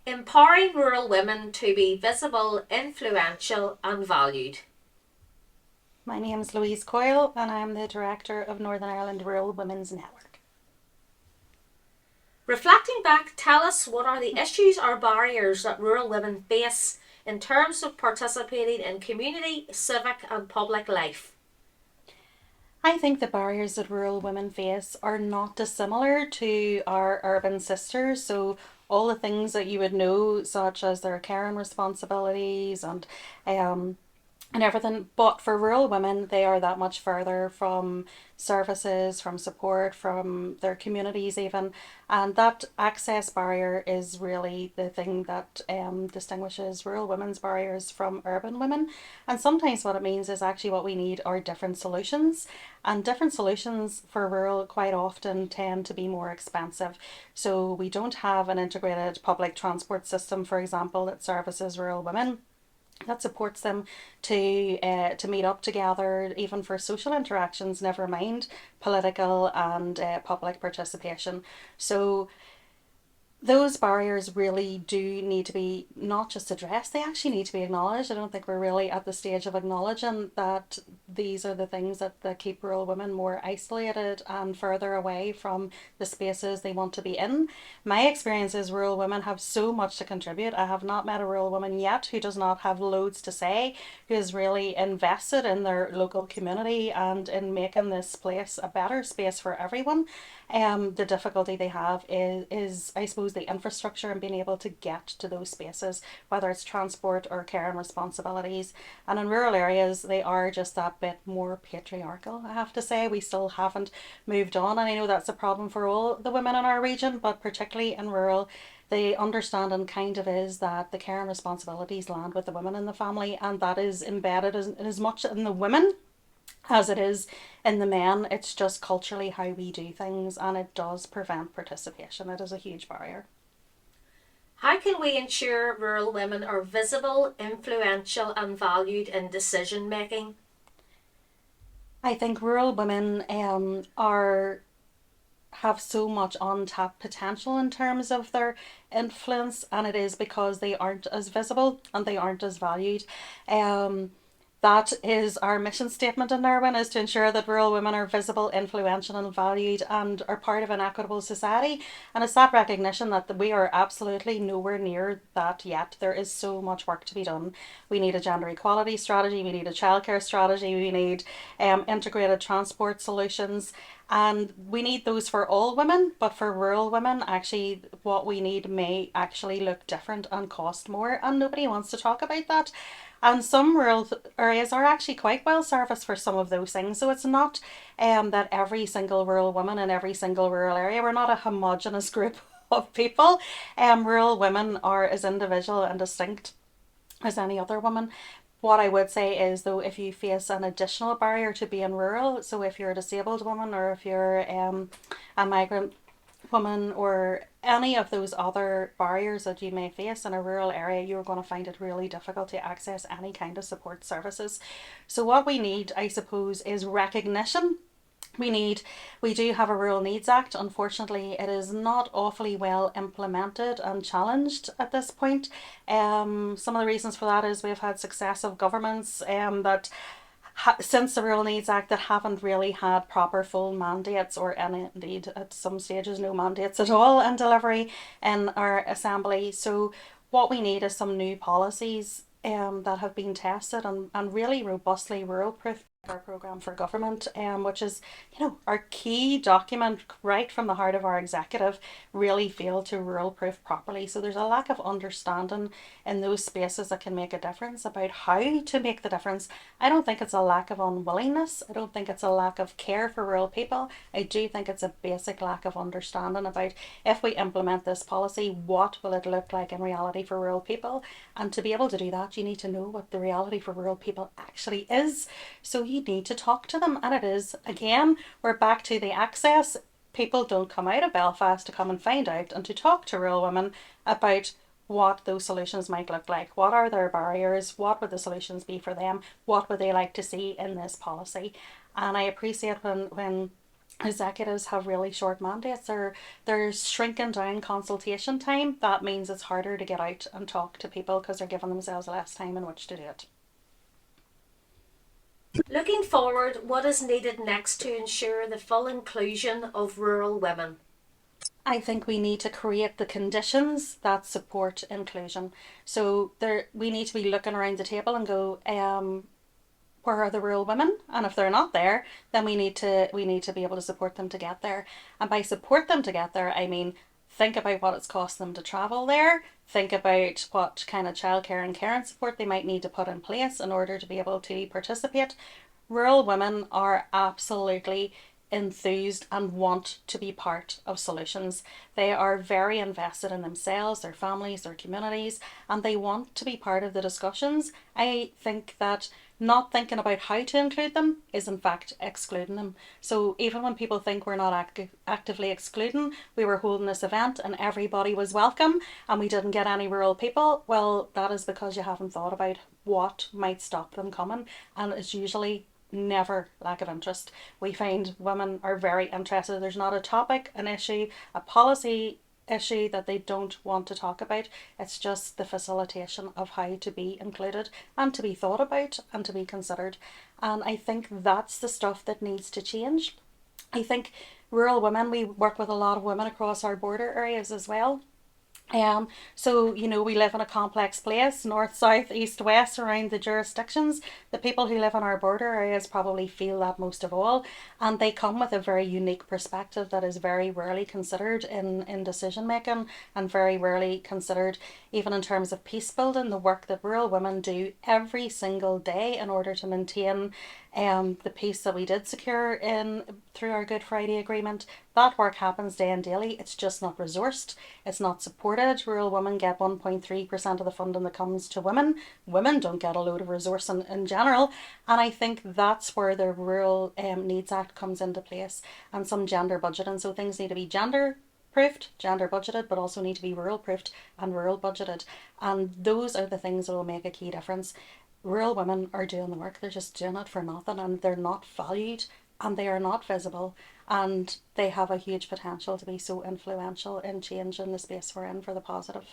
Empowering rural women to be visible, influential, and valued. My name is Louise Coyle and I'm the Director of Northern Ireland Rural Women's Network. Reflecting back, tell us what are the issues or barriers that rural women face in terms of participating in community, civic, and public life. I think the barriers that rural women face are not dissimilar to our urban sisters. So, all the things that you would know, such as their caring responsibilities um, and everything. But for rural women, they are that much further from services, from support, from their communities, even. And that access barrier is really the thing that distinguishes rural women's barriers from urban women. And sometimes what it means is actually what we need are different solutions. And different solutions for rural quite often tend to be more expensive. So we don't have an integrated public transport system, for example, that services rural women, that supports them to meet up together, even for social interactions, never mind political and public participation. So those barriers really do need to be not just addressed, they actually need to be acknowledged. I don't think we're really at the stage of acknowledging that these are the things that keep rural women more isolated and further away from the spaces they want to be in. My experience is rural women have so much to contribute. I have not met a rural woman yet who does not have loads to say, who is really invested in their local community and in making this place a better space for everyone. The difficulty they have is I suppose the infrastructure and being able to get to those spaces, whether it's transport or care and responsibilities. And in rural areas, they are just that bit more patriarchal, I have to say. We still haven't moved on, and I know that's a problem for all the women in our region, but particularly in rural, the understanding kind of is that the care and responsibilities land with the women in the family, and that is embedded as much in the women as it is in the men. It's just culturally how we do things, and it does prevent participation. It is a huge barrier. How can we ensure rural women are visible, influential, and valued in decision making? I think rural women are have so much untapped potential in terms of their influence, and it is because they aren't as visible and they aren't as valued. Um, that is our mission statement in Irwin, is to ensure that rural women are visible, influential and valued and are part of an equitable society. And it's that recognition that we are absolutely nowhere near that yet. There is so much work to be done. We need a gender equality strategy, we need a childcare strategy, we need integrated transport solutions, and we need those for all women. But for rural women, actually what we need may actually look different and cost more, and nobody wants to talk about that. And some rural areas are actually quite well serviced for some of those things. So it's not that every single rural woman in every single rural area, we're not a homogenous group of people. Rural women are as individual and distinct as any other woman. What I would say is, though, if you face an additional barrier to being rural, so if you're a disabled woman or if you're a migrant woman or any of those other barriers that you may face in a rural area, you're going to find it really difficult to access any kind of support services. So, what we need, I suppose, is recognition. We do have a Rural Needs Act. Unfortunately, it is not awfully well implemented and challenged at this point. Some of the reasons for that is we've had successive governments that since the Rural Needs Act that haven't really had proper full mandates, or any, indeed at some stages no mandates at all in delivery in our assembly. So what we need is some new policies that have been tested and really robustly rural proof. Our programme for government, which is, our key document right from the heart of our executive, really failed to rural proof properly. So there's a lack of understanding in those spaces that can make a difference about how to make the difference. I don't think it's a lack of unwillingness. I don't think it's a lack of care for rural people. I do think it's a basic lack of understanding about, if we implement this policy, what will it look like in reality for rural people? And to be able to do that, you need to know what the reality for rural people actually is. So you need to talk to them. And it is, again, we're back to the access. People don't come out of Belfast to come and find out and to talk to rural women about what those solutions might look like. What are their barriers? What would the solutions be for them? What would they like to see in this policy? And I appreciate when executives have really short mandates, or there's shrinking down consultation time. That means it's harder to get out and talk to people because they're giving themselves less time in which to do it. Looking forward, what is needed next to ensure the full inclusion of rural women? I think we need to create the conditions that support inclusion. So there, we need to be looking around the table and go, where are the rural women? And if they're not there, then we need to be able to support them to get there. And by support them to get there, I mean think about what it's cost them to travel there. Think about what kind of childcare and care and support they might need to put in place in order to be able to participate. Rural women are absolutely enthused and want to be part of solutions. They are very invested in themselves, their families, their communities, and they want to be part of the discussions. I think that not thinking about how to include them is in fact excluding them. So even when people think we're not actively excluding, we were holding this event and everybody was welcome and we didn't get any rural people, well, that is because you haven't thought about what might stop them coming, and it's usually never lack of interest. We find women are very interested. There's not a topic, an issue, a policy issue that they don't want to talk about. It's just the facilitation of how to be included and to be thought about and to be considered. And I think that's the stuff that needs to change. I think rural women, we work with a lot of women across our border areas as well. So we live in a complex place, north, south, east, west, around the jurisdictions. The people who live in our border areas probably feel that most of all, and they come with a very unique perspective that is very rarely considered in decision making, and very rarely considered even in terms of peace building. The work that rural women do every single day in order to maintain the peace that we did secure in through our Good Friday Agreement. That work happens day and daily. It's just not resourced. It's not supported. Rural women get 1.3% of the funding that comes to women. Women don't get a load of resource in general. And I think that's where the Rural Needs Act comes into place, and some gender budgeting. So things need to be proofed, gender budgeted, but also need to be rural proofed and rural budgeted. And those are the things that will make a key difference. Rural women are doing the work, they're just doing it for nothing, and they're not valued and they are not visible, and they have a huge potential to be so influential in changing the space we're in for the positive.